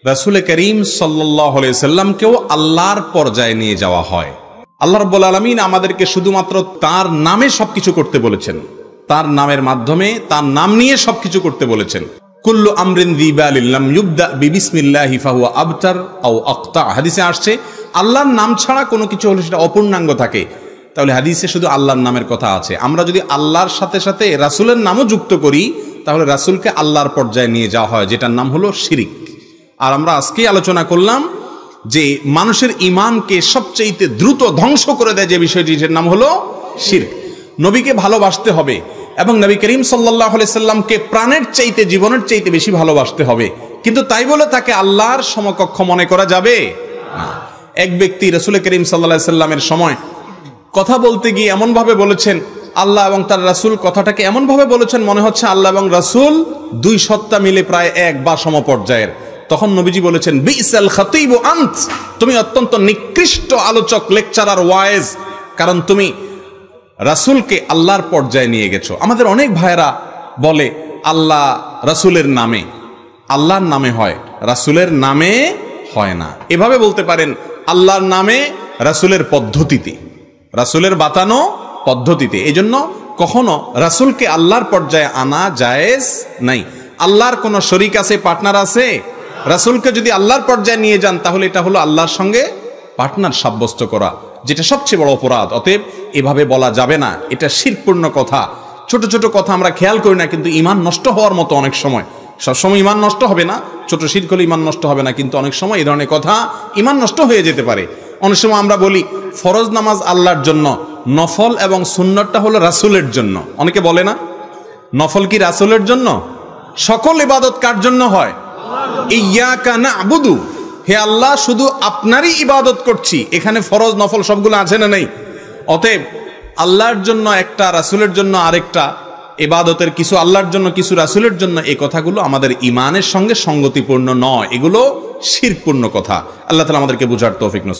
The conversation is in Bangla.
রাসূল করিম সাল্লাল্লাহু আলাইহি সাল্লামকেও আল্লাহর পর্যায়ে নিয়ে যাওয়া হয়। আল্লাহ রাব্বুল আলামিন আমাদেরকে শুধুমাত্র তার নামে সবকিছু করতে বলেছেন, তার নামের মাধ্যমে, তার নাম নিয়ে সবকিছু করতে বলেছেন। কুল্লু আমরিন যিবালিন লাম ইউবদা বিবিসমিল্লাহি ফাহুয়া আবতার আও আক্তা। হাদিসে আসছে আল্লাহর নাম ছাড়া কোনো কিছু হলে সেটা অপূর্ণাঙ্গ থাকে। তাহলে হাদিসে শুধু আল্লাহর নামের কথা আছে। আমরা যদি আল্লাহর সাথে সাথে রাসূলের নামও যুক্ত করি তাহলে রাসূলকে আল্লাহর পর্যায়ে নিয়ে যাওয়া হয়, যেটার নাম হলো শিরিক। আর আমরা আজকেই আলোচনা করলাম যে মানুষের ঈমানকে সবচেয়ে দ্রুত ধ্বংস করে দেয় যে বিষয়টির নাম হলো শিরক। নবীকে ভালোবাসতে হবে এবং নবী করিম সাল্লাল্লাহু আলাইহি সাল্লামকে প্রাণের চাইতে, জীবনের চাইতে বেশি ভালোবাসতে হবে। কিন্তু তাই বলে তাকে আল্লাহর সমকক্ষ মনে করা যাবে না। এক ব্যক্তি রাসূল করিম সাল্লাল্লাহু আলাইহি সাল্লামের সময় কথা বলতে গিয়ে এমন ভাবে বলেছেন, আল্লাহ এবং তার রাসূল কথাটাকে এমন ভাবে বলেছেন মনে হচ্ছে আল্লাহ এবং রাসূল দুই সত্তা মিলে প্রায় এক বা সমপর্যায়ের। তখন নবীজি বলেছেন, বিসাল খাতিবু আনত, তুমি অত্যন্ত নিকৃষ্ট আলোচক, লেকচারার, ওয়াইজ, কারণ তুমি রাসূলকে আল্লাহর পর্যায়ে নিয়ে গেছো। আমাদের অনেক ভাইরা বলে আল্লাহ রাসূলের নামে, আল্লাহর নামে হয়, রাসূলের নামে হয় না। এভাবে বলতে পারেন আল্লাহর নামে, রাসূলের পদ্ধতিতে, রাসূলের বাতানো পদ্ধতিতে। এজন্য কখনো রাসূলকে আল্লাহর পর্যায়ে আনা জায়েজ নাই। আল্লাহর কোনো শরীক আছে, পার্টনার আছে? রাসূলকে যদি আল্লাহর পর্যায়ে নিয়ে যান তাহলে এটা হলো আল্লাহর সঙ্গে পার্টনার সাব্যস্ত করা, যেটা সবচেয়ে বড় অপরাধ। অতএব এভাবে বলা যাবে না, এটা শিরকপূর্ণ কথা। ছোট ছোট কথা আমরা খেয়াল করি না, কিন্তু ঈমান নষ্ট হওয়ার মতো অনেক সময়। সবসময় ঈমান নষ্ট হবে না, ছোট শিরক হলে ঈমান নষ্ট হবে না, কিন্তু অনেক সময় এই ধরনের কথা ঈমান নষ্ট হয়ে যেতে পারে। অনেক সময় আমরা বলি ফরজ নামাজ আল্লাহর জন্য, নফল এবং সুন্নতটা হলো রাসূলের জন্য। অনেকে বলে না নফল কি রাসূলের জন্য? সকল ইবাদত কার জন্য হয়? ইয়াকা না'বুদু, হে আল্লাহ শুধু আপনারই ইবাদত করছি। এখানে ফরজ নফল সবগুলো আছে না নেই? অতএব আল্লাহর জন্য একটা, রাসূলের জন্য আরেকটা, ইবাদতের কিছু আল্লাহর জন্য কিছু রাসূলের জন্য, এই কথাগুলো আমাদের ঈমানের সঙ্গে সঙ্গতিপূর্ণ নয়, এগুলো শিরকপূর্ণ কথা। আল্লাহ তাআলা আমাদেরকে বুঝার তৌফিক নসিব